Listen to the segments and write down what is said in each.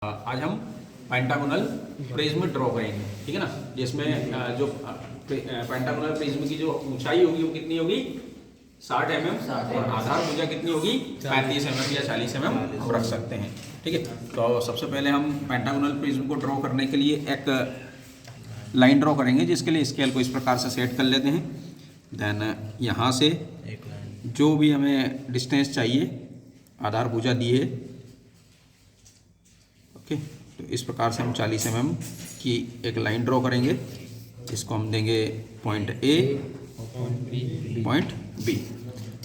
आज हम pentagonal prism draw करेंगे, ठीक है ना। जिसमें जो पेंटागोनल प्रिज्म की जो ऊंचाई होगी वो कितनी होगी 60 mm और आधार भुजा कितनी होगी 35 mm या 40 mm हम रख सकते हैं, ठीक है। तो सबसे पहले हम पेंटागोनल प्रिज्म को ड्रॉ करने के लिए एक लाइन ड्रॉ करेंगे, जिसके लिए स्केल को इस प्रकार से सेट कर लेते हैं। देन यहाँ से जो भी हमें डिस्टेंस चाहिए आधार भुजा दी है, ओके। तो इस प्रकार से हम 40 mm की एक लाइन ड्रॉ करेंगे। इसको हम देंगे point A, point B.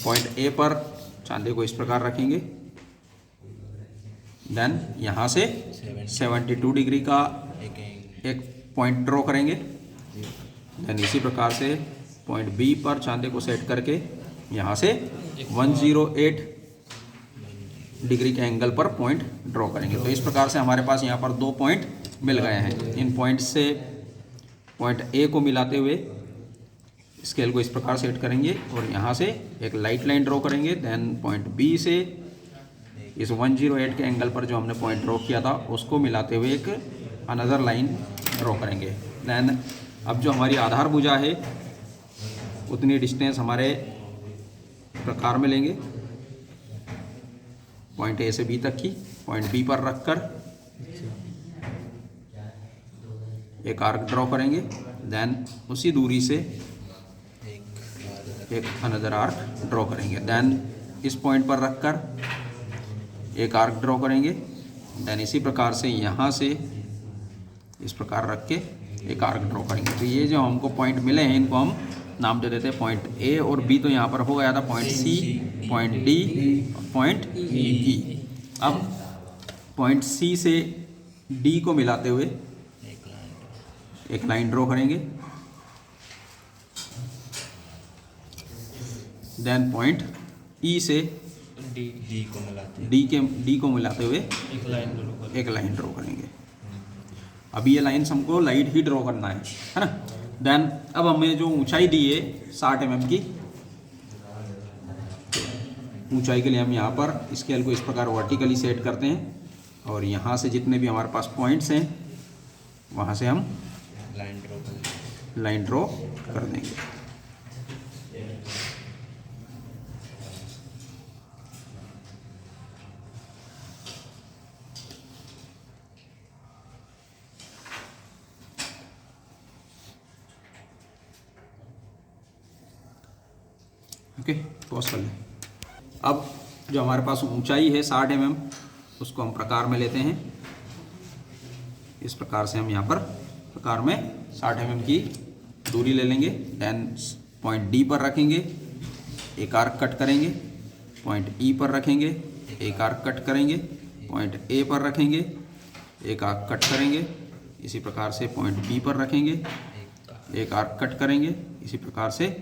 Point A पर चांदे को इस प्रकार रखेंगे। देन यहाँ से 72 डिग्री का एक पॉइंट ड्रॉ करेंगे। देन इसी प्रकार से पॉइंट बी पर चांदे को सेट करके यहाँ से 108 डिग्री के एंगल पर पॉइंट ड्रॉ करेंगे। तो इस प्रकार से हमारे पास यहाँ पर दो पॉइंट मिल गए हैं। इन पॉइंट से पॉइंट ए को मिलाते हुए स्केल को इस प्रकार सेट करेंगे और यहाँ से एक लाइट लाइन ड्रॉ करेंगे। देन पॉइंट बी से इस 108 के एंगल पर जो हमने पॉइंट ड्रॉ किया था उसको मिलाते हुए एक अनदर लाइन ड्रॉ करेंगे। देन अब जो हमारी आधार भुजा है उतनी डिस्टेंस हमारे प्रकार में लेंगे, पॉइंट ए से बी तक की। पॉइंट बी पर रखकर एक आर्क ड्रॉ करेंगे। देन उसी दूरी से एक अनदर आर्क ड्रॉ करेंगे। देन इस पॉइंट पर रखकर एक आर्क ड्रॉ करेंगे। देन इसी प्रकार से यहाँ से इस प्रकार रख के एक आर्क ड्रॉ करेंगे। तो ये जो हमको पॉइंट मिले हैं इनको हम नाम दे देते हैं पॉइंट ए, और बी तो यहाँ पर हो गया था point C, point D, point E. अब पॉइंट सी से डी को मिलाते हुए एक लाइन ड्रॉ करेंगे। देन पॉइंट ई से डी को मिलाते हुए एक लाइन ड्रॉ करेंगे। अब ये लाइन्स हमको लाइट ही ड्रॉ करना है ना। देन अब हमें जो ऊंचाई दी है 60 mm की, ऊंचाई के लिए हम यहाँ पर स्केल को इस प्रकार वर्टिकली सेट करते हैं और यहाँ से जितने भी हमारे पास पॉइंट्स हैं वहाँ से हम लाइन ड्रॉ कर देंगे। ओके, पॉज कर लें। अब जो हमारे पास ऊंचाई है 60 mm उसको हम प्रकार में लेते हैं। इस प्रकार से हम यहाँ पर प्रकार में 60 mm की दूरी ले लेंगे। देन पॉइंट डी पर रखेंगे, एक आर्क कट करेंगे। पॉइंट ई पर रखेंगे, एक आर्क कट करेंगे। पॉइंट ए पर रखेंगे, एक आर्क कट करेंगे। इसी प्रकार से पॉइंट बी पर रखेंगे, एक आर्क कट करेंगे। इसी प्रकार से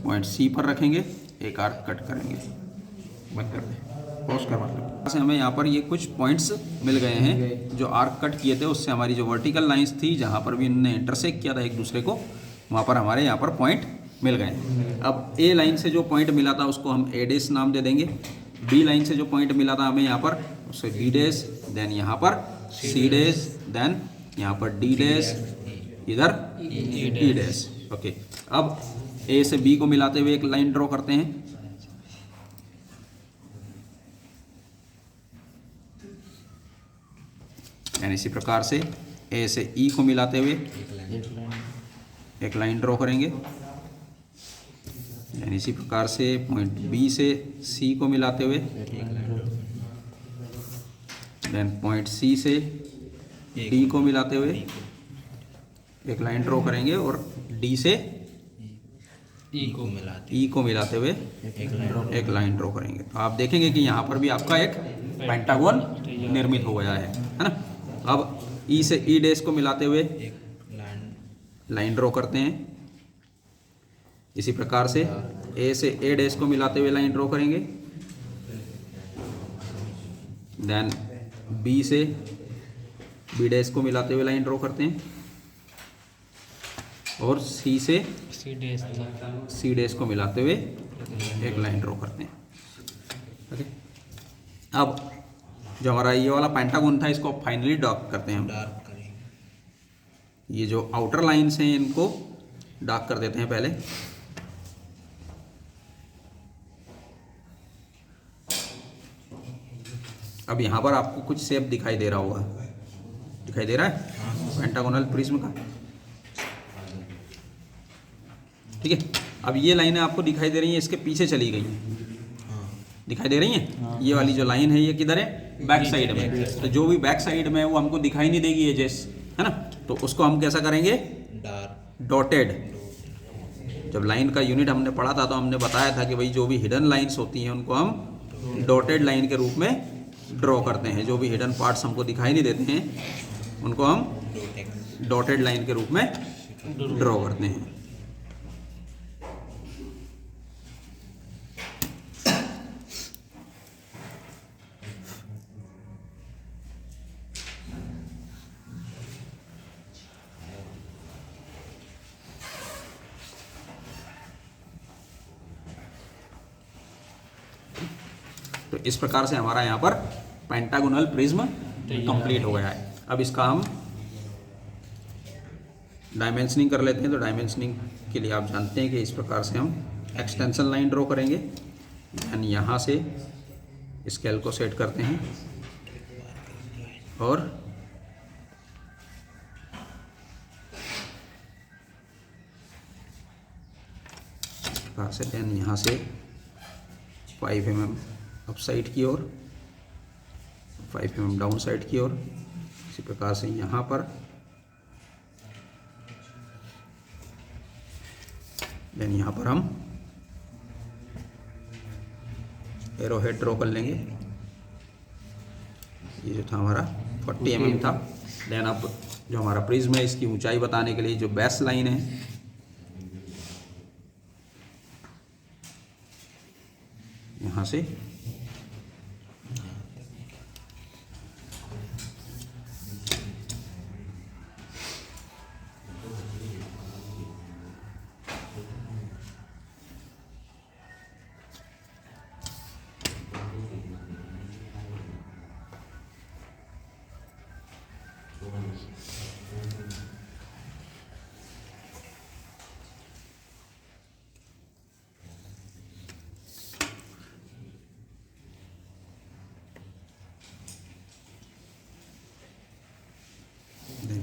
पॉइंट सी पर रखेंगे, एक आर्क कट करेंगे। बंद कर दें, पॉज करवा दें। से हमें यहाँ पर ये कुछ पॉइंट्स मिल गए हैं। जो आर्क कट किए थे उससे हमारी जो वर्टिकल लाइंस थी जहाँ पर भी इन्होंने इंटरसेक्ट किया था एक दूसरे को, वहाँ पर हमारे यहाँ पर पॉइंट मिल गए। अब ए लाइन से जो पॉइंट मिला था उसको हम ए डैश नाम दे देंगे। बी लाइन से जो पॉइंट मिला था हमें यहाँ पर उससे बी डैश, देन यहाँ पर सी डैश, देन यहाँ पर डी डैश, इधर ई डैश। ओके, अब ए से बी को मिलाते हुए एक लाइन ड्रॉ करते हैं। यानी इसी प्रकार से ए से ई को मिलाते हुए एक लाइन ड्रॉ करेंगे। यानी इसी प्रकार से पॉइंट बी से सी को मिलाते हुए, देन पॉइंट सी से डी को मिलाते हुए एक लाइन ड्रॉ करेंगे और डी से ई को मिलाते हुए एक लाइन ड्रॉ करेंगे। तो आप देखेंगे कि यहाँ पर भी आपका एक पेंटागन निर्मित हो गया है ना। अब ई से ई डैश को मिलाते हुए लाइन ड्रॉ करते हैं। इसी प्रकार से ए से ए डैश को मिलाते हुए लाइन ड्रॉ करेंगे। देन बी से बी डैश को मिलाते हुए लाइन ड्रॉ करते हैं और सी से सी डैश को मिलाते हुए एक लाइन ड्रॉ करते हैं। ओके, अब जो हमारा ये वाला पेंटागन था इसको फाइनली डार्क करते हैं हम। डार्क करेंगे। ये जो आउटर लाइंस हैं इनको डार्क कर देते हैं पहले। अब यहाँ पर आपको कुछ शेप दिखाई दे रहा होगा, दिखाई दे रहा है पेंटागोनल प्रिज्म का, ठीक है। अब ये लाइनें आपको दिखाई दे रही हैं, इसके पीछे चली गई हैं, दिखाई दे रही हैं। ये वाली जो लाइन है ये किधर है, बैक साइड में। तो जो भी बैक साइड में है वो हमको दिखाई नहीं देगी, ये जैस है ना, तो उसको हम कैसा करेंगे, डॉटेड। जब लाइन का यूनिट हमने पढ़ा था तो हमने बताया था कि भाई जो भी हिडन लाइंस होती हैं उनको हम डॉटेड लाइन के रूप में ड्रॉ करते हैं। जो भी हिडन पार्ट्स हमको दिखाई नहीं देते हैं उनको हम डॉटेड लाइन के रूप में ड्रॉ करते हैं। तो इस प्रकार से हमारा यहाँ पर पेंटागोनल प्रिज्म कंप्लीट हो गया है। अब इसका हम डायमेंशनिंग कर लेते हैं। तो डायमेंशनिंग के लिए आप जानते हैं कि इस प्रकार से हम एक्सटेंशन लाइन ड्रॉ करेंगे एंड यहाँ से स्केल को सेट करते हैं और इस प्रकार से देन यहाँ से 5 mm अप साइड की ओर, 5 mm डाउन साइड की ओर। इसी प्रकार से यहाँ पर देन यहाँ पर हम एरो हेड ड्रॉ कर लेंगे। ये जो था हमारा 40 mm था। देन अब जो हमारा प्रिज्म है इसकी ऊंचाई बताने के लिए जो बेस लाइन है यहाँ से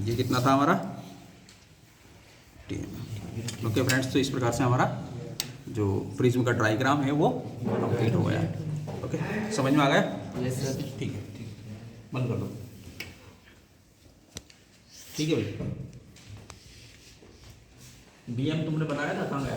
ये कितना था हमारा 10। ओके फ्रेंड्स, तो इस प्रकार से हमारा जो प्रिज्म का डायग्राम है वो कंप्लीट हो गया है। ओके, समझ में आ गया? Yes sir. ठीक है, बंद कर दो। ठीक है भाई, BM तुमने बनाया था, कहाँ गया?